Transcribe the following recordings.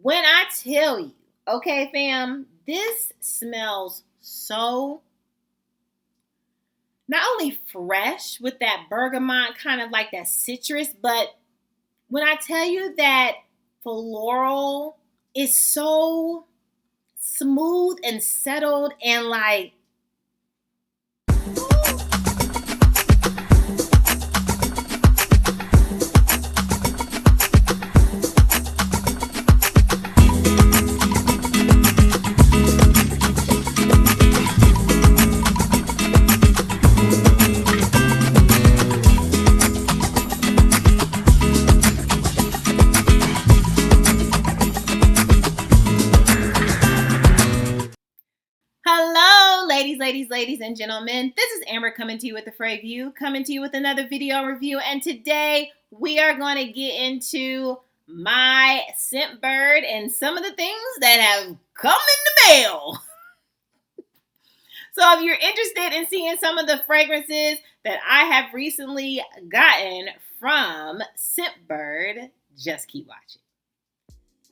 When I tell you, okay, fam, this smells so not only fresh with that bergamot, kind of like that citrus, but when I tell you that floral is so smooth and settled and like, hello, ladies and gentlemen. This is Amber coming to you with the Frag View, coming to you with another video review. And today we are going to get into my Scentbird and some of the things that have come in the mail. So if you're interested in seeing some of the fragrances that I have recently gotten from Scentbird, just keep watching.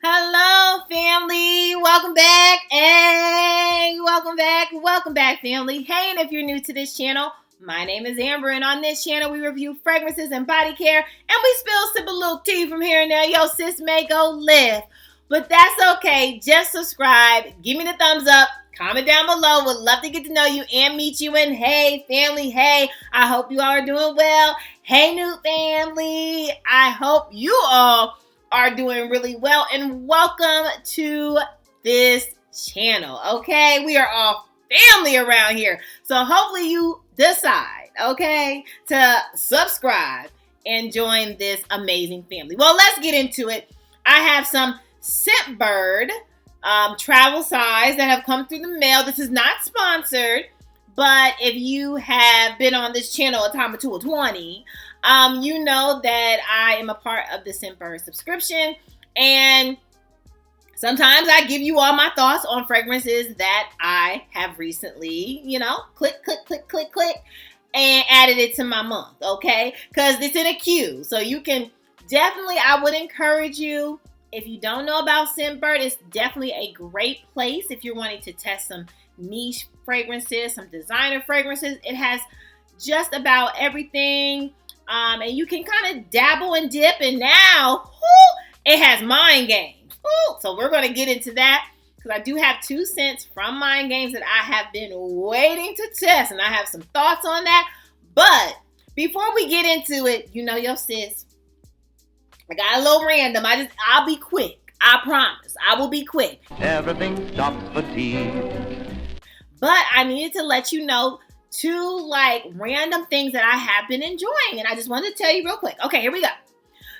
Hello, family. Welcome back. Hey, welcome back, family. Hey, and if you're new to this channel, my name is Amber, and on this channel, we review fragrances and body care, and we sip a little tea from here and there. Yo, sis may go live, but that's okay. Just subscribe, give me the thumbs up, comment down below. Would love to get to know you and meet you. And hey, family, hey, I hope you all are doing well. Hey, new family, I hope you all are doing really well, and welcome to this channel. Okay, we are all family around here, so hopefully you decide, okay, to subscribe and join this amazing family. Well, let's get into it. I have some Scentbird travel size that have come through the mail. This is not sponsored, but if you have been on this channel a time or two or 20, you know that I am a part of the Scentbird subscription, and sometimes I give you all my thoughts on fragrances that I have recently, click, and added it to my month, okay? Because it's in a queue, so you can definitely, I would encourage you, if you don't know about Scentbird, it's definitely a great place if you're wanting to test some niche fragrances, some designer fragrances. It has just about everything. And you can kind of dabble and dip, and now it has Mindgames. So we're going to get into that because I do have 2 scents from Mindgames that I have been waiting to test, and I have some thoughts on that. But before we get into it, your sis, I got a little random. I'll be quick. I promise. I will be quick. Everything stops for tea. But I needed to let you know 2 random things that I have been enjoying, and I just wanted to tell you real quick. Okay, here we go.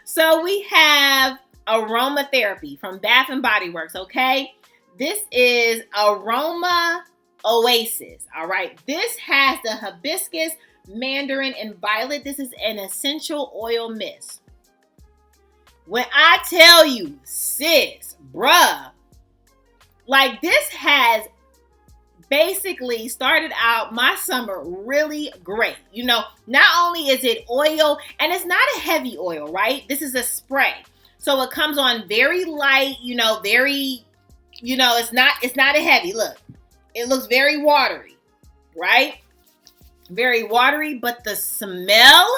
So we have Aromatherapy from Bath and Body Works. Okay, this is Aroma Oasis. All right, this has the hibiscus, mandarin, and violet. This is an essential oil mist. When I tell you, sis, bruh, this has basically started out my summer really great. Not only is it oil, and it's not a heavy oil, right? This is a spray. So it comes on very light, it's not a heavy. Look, it looks very watery, right? Very watery, but the smell,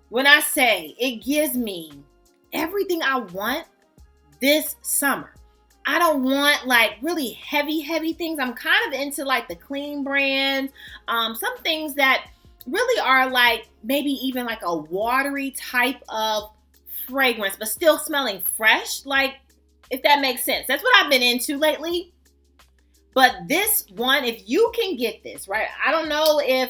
when I say it gives me everything I want this summer. I don't want really heavy things. I'm kind of into the clean brands. Some things that really are maybe even a watery type of fragrance, but still smelling fresh. If that makes sense. That's what I've been into lately. But this one, if you can get this, right? I don't know if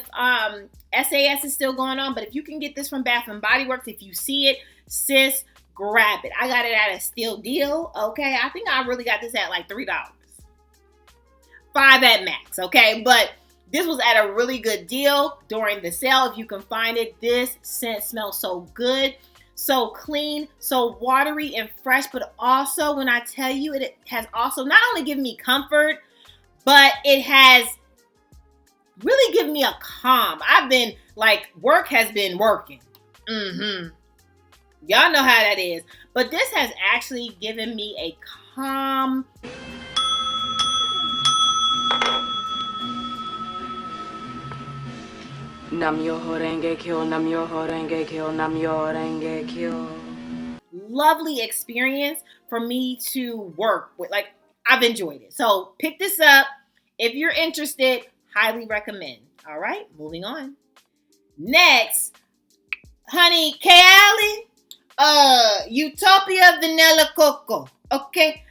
SAS is still going on, but if you can get this from Bath and Body Works, if you see it, sis, grab it. I got it at a steal deal, okay? I think I really got this at $3. $5 at max, okay? But this was at a really good deal during the sale. If you can find it, this scent smells so good, so clean, so watery and fresh. But also, when I tell you, it has also not only given me comfort, but it has really given me a calm. I've been work has been working. Y'all know how that is. But this has actually given me a calm. Namyoho Renge Kyo, Namyoho Renge Kyo, Namyoho Renge Kyo. Lovely experience for me to work with. Like, I've enjoyed it. So pick this up. If you're interested, highly recommend. All right, moving on. Next, honey, Kayali, Utopia Vanilla Coco. Okay,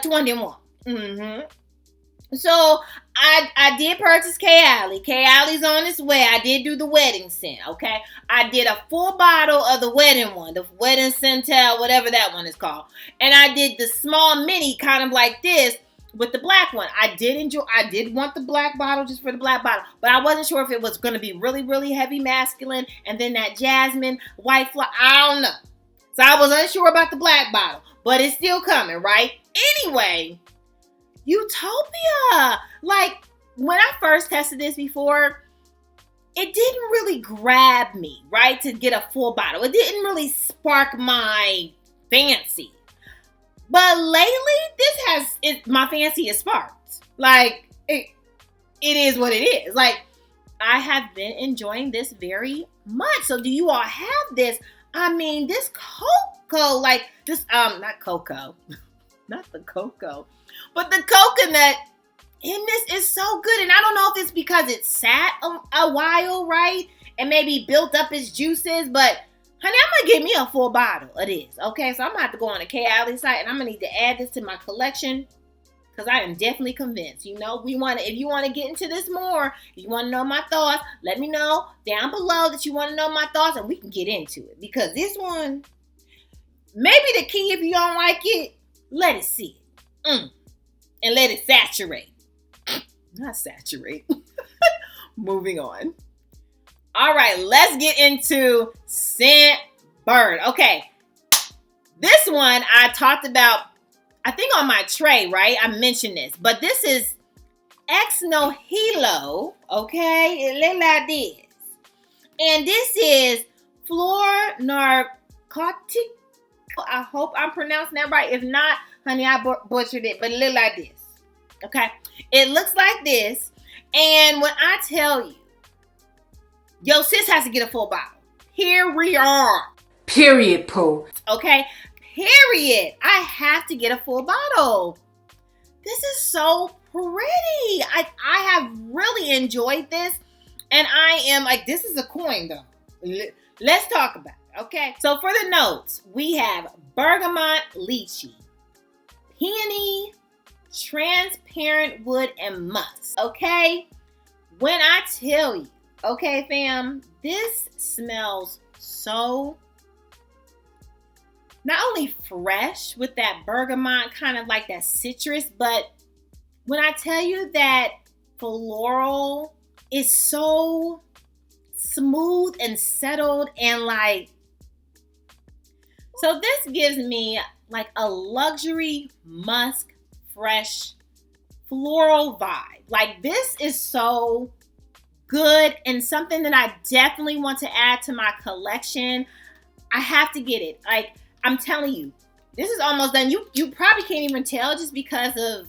21. So I did purchase Kayali. Kayali's on its way. I did do the wedding scent, okay? I did a full bottle of the wedding one, the wedding Centel, whatever that one is called. And I did the small mini, kind of like this, with the black one. I did want the black bottle just for the black bottle, but I wasn't sure if it was going to be really, really heavy masculine, and then that jasmine, white flower, I don't know. So I was unsure about the black bottle, but it's still coming, right? Anyway, Utopia. Like, when I first tested this before, it didn't really grab me, right, to get a full bottle. It didn't really spark my fancy. But lately, my fancy is sparked. Like, it is what it is. Like, I have been enjoying this very much. So do you all have this? I mean, this Coco, like this, not Coco, not the Coco, but the coconut in this is so good. And I don't know if it's because it sat a while, right? And maybe built up its juices, but honey, I'm going to get me a full bottle of this, okay? So I'm going to have to go on the Kayali site, and I'm going to need to add this to my collection, because I am definitely convinced. You know, if you want to get into this more, if you want to know my thoughts, let me know down below that you want to know my thoughts, and we can get into it. Because this one, maybe the key, if you don't like it, let it sit. And let it saturate. Not saturate. Moving on. All right, let's get into Scentbird. Okay, this one I talked about, I think on my tray, right? I mentioned this, but this is Nihilo, okay? It looks like this. And this is Fleur Narcotique. I hope I'm pronouncing that right. If not, honey, I butchered it, but it looks like this, okay? It looks like this, and when I tell you, yo, sis has to get a full bottle. Here we are. Period, Pooh. Okay? Period. I have to get a full bottle. This is so pretty. I have really enjoyed this. And I am like, this is a coin though. Let's talk about it, okay? So for the notes, we have bergamot lychee, peony, transparent wood, and musk, okay? When I tell you, okay, fam, this smells so not only fresh with that bergamot, kind of like that citrus, but when I tell you that floral is so smooth and settled and like, so this gives me like a luxury musk, fresh floral vibe. Like, this is so good and something that I definitely want to add to my collection. I have to get it. Like, I'm telling you, this is almost done. You probably can't even tell just because of,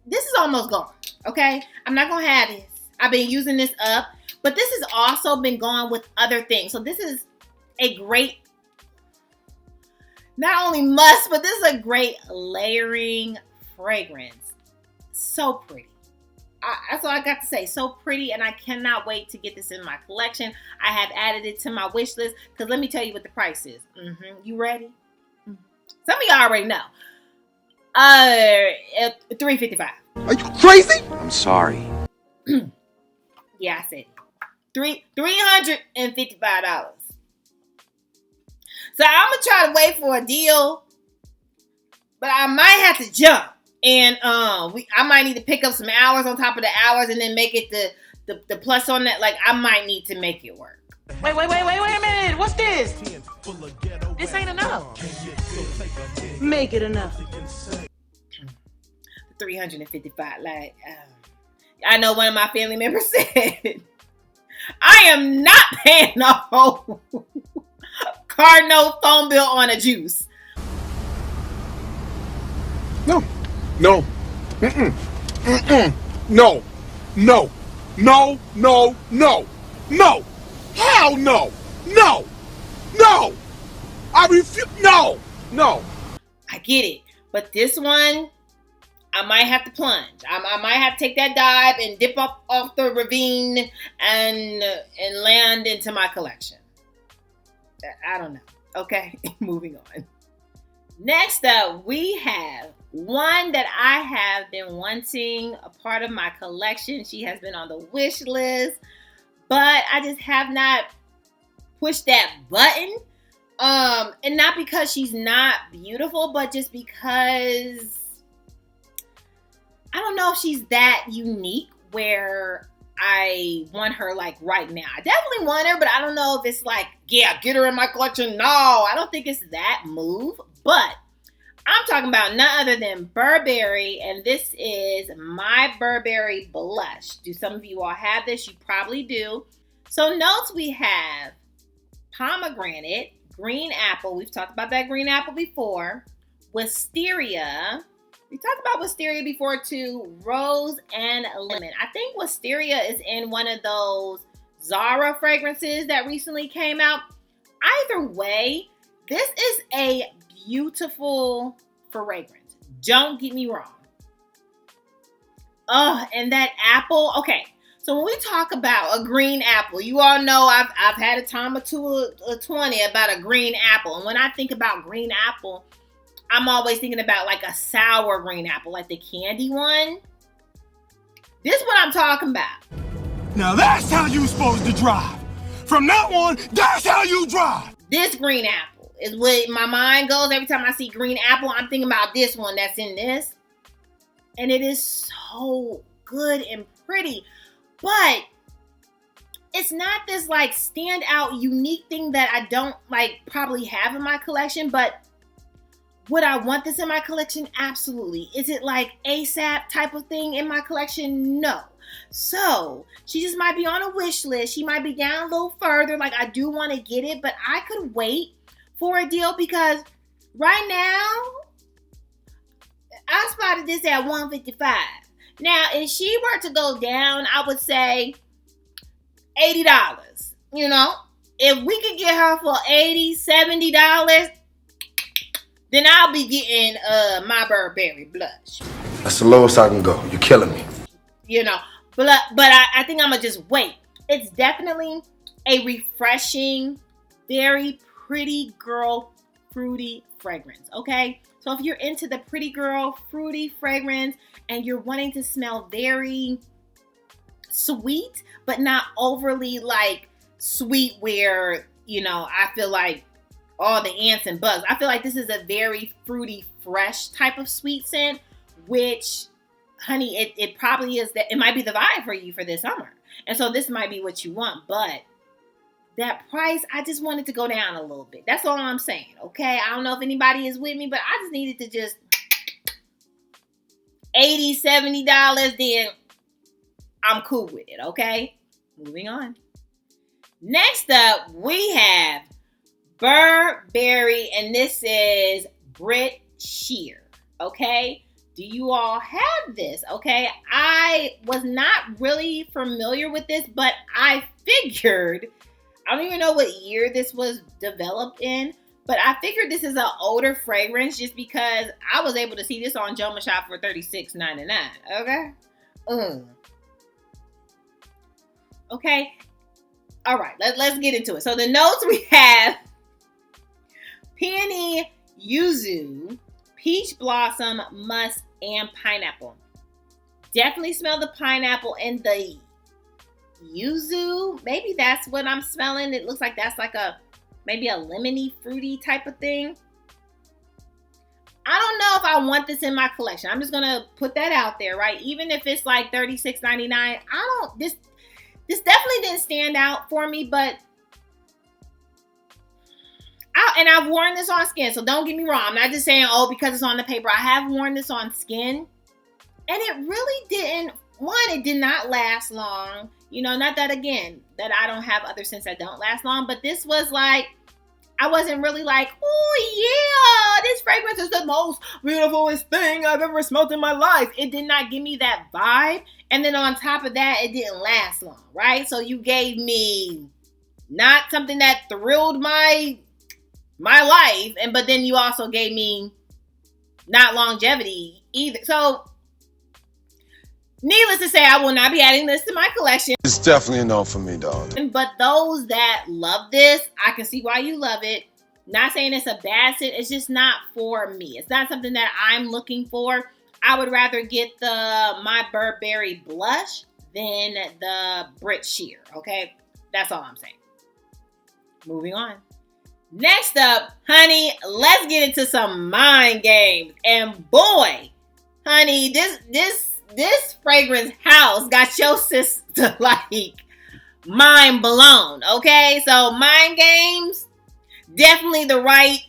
this is almost gone, okay? I'm not gonna have this. I've been using this up, but this has also been gone with other things. So this is a great, not only musk, but this is a great layering fragrance. So pretty. That's all I got to say. So pretty, and I cannot wait to get this in my collection. I have added it to my wish list, because let me tell you what the price is. You ready? Some of y'all already know. $355. Are you crazy? I'm sorry. Yeah, I said it. $355. So I'm gonna try to wait for a deal, but I might have to jump. And I might need to pick up some hours on top of the hours and then make it the plus on that. Like, I might need to make it work. Wait a minute. What's this? This ain't enough. Make it enough. 355. Like, I know one of my family members said, I am not paying the whole car note, phone bill on a juice. No. Mm-mm. No. Hell no. No. I refuse. No. I get it. But this one, I might have to plunge. I might have to take that dive and dip up off the ravine and land into my collection. I don't know. Okay, moving on. Next up, we have one that I have been wanting, a part of my collection. She has been on the wish list, but I just have not pushed that button. And not because she's not beautiful, but just because I don't know if she's that unique where I want her like right now. I definitely want her, but I don't know if it's like, yeah, get her in my collection. No, I don't think it's that move. But I'm talking about none other than Burberry, and this is my Burberry Blush. Do some of you all have this? You probably do. So notes we have pomegranate, green apple. We've talked about that green apple before. Wisteria. We talked about wisteria before too. Rose and lemon. I think wisteria is in one of those Zara fragrances that recently came out. Either way, this is a beautiful fragrance. Don't get me wrong. Oh, and that apple. Okay, so when we talk about a green apple, you all know I've had a time or two or 20 about a green apple. And when I think about green apple, I'm always thinking about like a sour green apple, like the candy one. This is what I'm talking about. Now that's how you supposed to drive. From now on, that's how you drive. This green apple is what my mind goes. Every time I see green apple, I'm thinking about this one that's in this. And it is so good and pretty. But it's not this like standout unique thing that I don't like probably have in my collection, but would I want this in my collection? Absolutely. Is it like ASAP type of thing in my collection? No. So she just might be on a wish list. She might be down a little further. Like I do want to get it, but I could wait for a deal because right now I spotted this at $155. Now, if she were to go down, I would say $80. You know, if we could get her for $80, $70, then I'll be getting my Burberry Blush. That's the lowest I can go. You're killing me. You know, but I think I'm going to just wait. It's definitely a refreshing, very pretty girl, fruity fragrance, okay? So if you're into the pretty girl, fruity fragrance and you're wanting to smell very sweet, but not overly like sweet where, you know, I feel like all the ants and bugs. I feel like this is a very fruity, fresh type of sweet scent, which, honey, it probably is that. It might be the vibe for you for this summer. And so this might be what you want, but that price, I just wanted to go down a little bit. That's all I'm saying, okay? I don't know if anybody is with me, but I just needed to just $80, $70, then I'm cool with it, okay? Moving on. Next up, we have Burberry, and this is Brit sheer, okay? Do you all have this, okay? I was not really familiar with this, but I figured, I don't even know what year this was developed in, but I figured this is an older fragrance just because I was able to see this on Joma Shop for $36.99, okay? Okay, all right, let's get into it. So the notes we have: peony, yuzu, peach blossom, musk, and pineapple. Definitely smell the pineapple and the yuzu. Maybe that's what I'm smelling. It looks like that's like maybe a lemony, fruity type of thing. I don't know if I want this in my collection. I'm just gonna put that out there, right? Even if it's like $36.99, this definitely didn't stand out for me, but I've worn this on skin, so don't get me wrong. I'm not just saying, oh, because it's on the paper. I have worn this on skin, and it really didn't, it did not last long. You know, not that, again, that I don't have other scents that don't last long, but this was like, I wasn't really like, oh yeah, this fragrance is the most beautifulest thing I've ever smelled in my life. It did not give me that vibe. And then on top of that, it didn't last long, right? So you gave me not something that thrilled my life, but then you also gave me not longevity either. So needless to say, I will not be adding this to my collection. It's definitely a no for me, darling. But those that love this, I can see why you love it. Not saying it's a bad scent. It's just not for me. It's not something that I'm looking for. I would rather get my Burberry Blush than the Brit Sheer. Okay? That's all I'm saying. Moving on. Next up, honey, let's get into some mind games. And boy, honey, this fragrance house got your sister like mind blown, okay? So Mind Games, definitely the right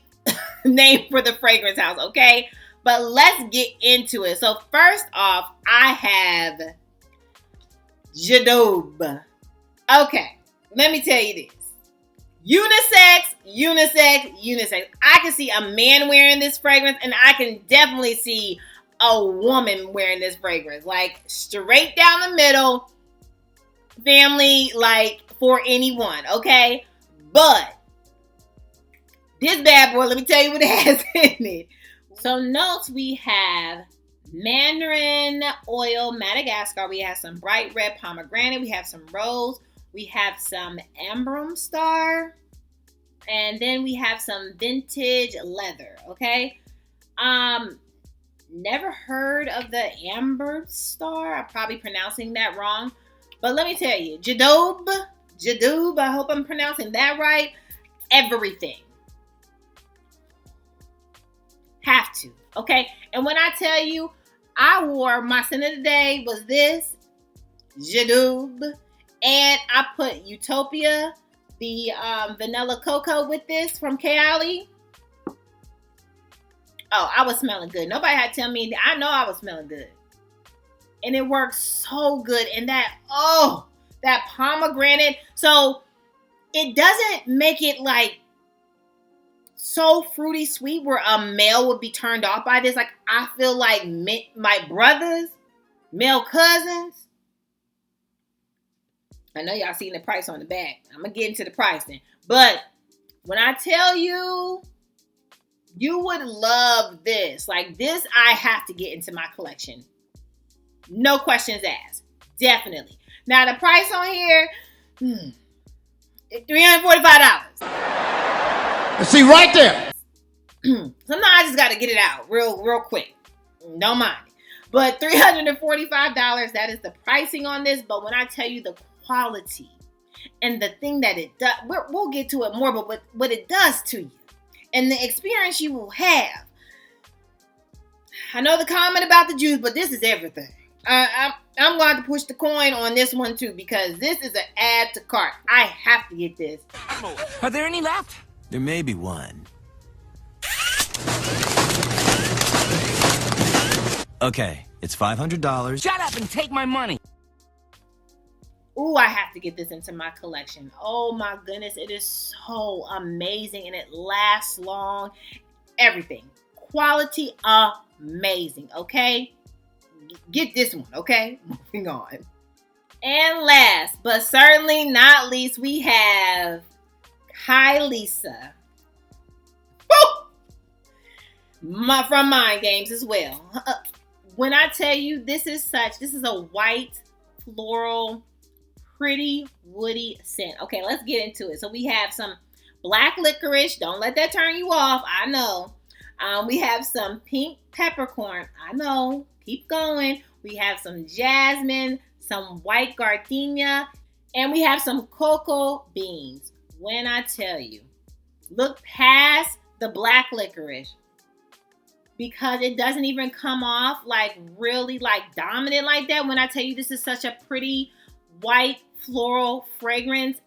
name for the fragrance house, okay? But let's get into it. So first off, I have Utopia. Okay, let me tell you this. Unisex. I can see a man wearing this fragrance, and I can definitely see a woman wearing this fragrance. Like, straight down the middle, family, like, for anyone, okay? But this bad boy, let me tell you what it has in it. So notes, we have Mandarin Oil Madagascar. We have some bright red pomegranate. We have some rose. We have some Ambrom Star. And then we have some vintage leather, okay? Never heard of the Amber Star. I'm probably pronouncing that wrong. But let me tell you, Utopia, I hope I'm pronouncing that right. Everything. Have to, okay? And when I tell you, I wore, my scent of the day was this, Utopia. And I put Utopia, the vanilla cocoa with this from Kayali. Oh, I was smelling good. Nobody had to tell me. I know I was smelling good. And it works so good. And that pomegranate. So it doesn't make it like so fruity sweet where a male would be turned off by this. Like, I feel like my brothers, male cousins. I know y'all seen the price on the back. I'm going to get into the price then. But when I tell you, you would love this. Like, this I have to get into my collection. No questions asked. Definitely. Now, the price on here, $345. See, right there. Sometimes I just got to get it out real quick. Don't mind it. But $345, that is the pricing on this. But when I tell you the quality and the thing that it does, we'll get to it more, but what it does to you and the experience you will have. I know the comment about the juice, but this is everything. I'm going to push the coin on this one too, because this is an add to cart. I have to get this. Are there any left? There may be one. Okay, it's $500. Shut up and take my money. Ooh, I have to get this into my collection. Oh my goodness, it is so amazing and it lasts long. Everything. Quality amazing, okay? Get this one, okay? Moving on. And last, but certainly not least, we have CAISSA. From Mind Games as well. When I tell you, this is a white floral, pretty woody scent. Okay, let's get into it. So we have some black licorice. Don't let that turn you off. I know. We have some pink peppercorn. I know. Keep going. We have some jasmine, some white gardenia, and we have some cocoa beans. When I tell you, look past the black licorice, because it doesn't even come off like really like dominant like that. When I tell you this is such a pretty white floral fragrance,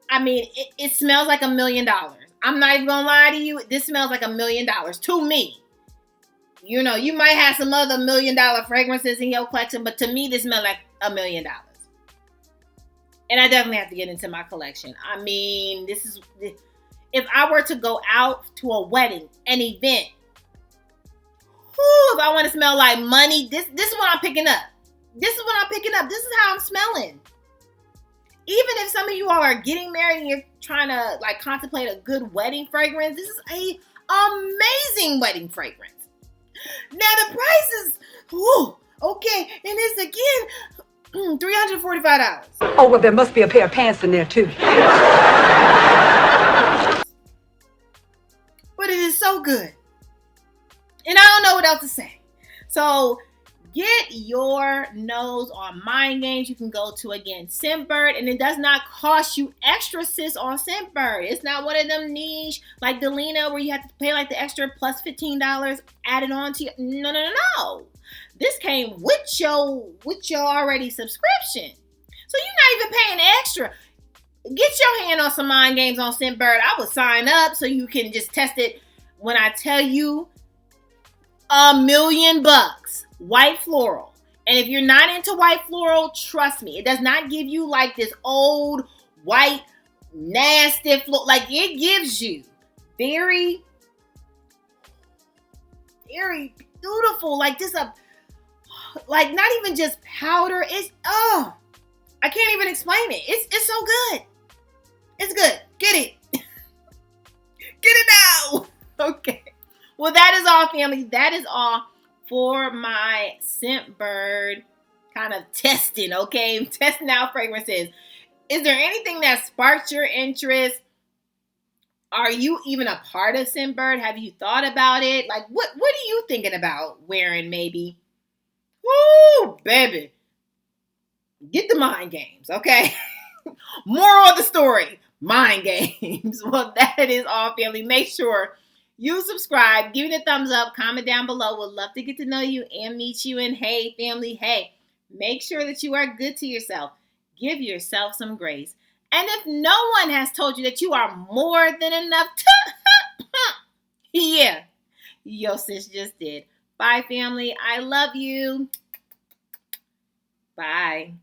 I mean, it smells like $1 million. I'm not even gonna lie to you. This smells like $1 million to me. You know, you might have some other $1 million fragrances in your collection, but to me, this smells like $1 million. And I definitely have to get into my collection. I mean, if I were to go out to a wedding, an event, if I want to smell like money, this is what I'm picking up. This is what I'm picking up. This is how I'm smelling. Even if some of you all are getting married and you're trying to like contemplate a good wedding fragrance, this is a amazing wedding fragrance. Now the price is, okay, and it's again $345. Oh, well, there must be a pair of pants in there too. But it is so good. And I don't know what else to say. So get your nose on Mindgames. You can go to, again, Scentbird. And it does not cost you extra, sis, on Scentbird. It's not one of them niche, like Delina, where you have to pay like the extra plus $15 added on to you. No. This came with your already subscription. So you're not even paying extra. Get your hand on some Mindgames on Scentbird. I would sign up so you can just test it when I tell you $1 million. White floral. And if you're not into white floral, trust me, it does not give you like this old white nasty floral. Like it gives you very, very beautiful, like this like not even just powder. It's I can't even explain it. It's so good. It's good. Get it. Get it now. Okay. Well, that is all, family. That is all for my Scentbird kind of testing, okay? I'm testing out fragrances. Is there anything that sparked your interest? Are you even a part of Scentbird? Have you thought about it? Like, what are you thinking about wearing maybe? Woo, baby. Get the Mindgames, okay? Moral of the story, Mindgames. Well, that is all, family. Make sure you subscribe, give it a thumbs up, comment down below. Would love to get to know you and meet you. And hey, family, hey, make sure that you are good to yourself. Give yourself some grace. And if no one has told you that you are more than enough, yeah, your sis just did. Bye, family. I love you. Bye.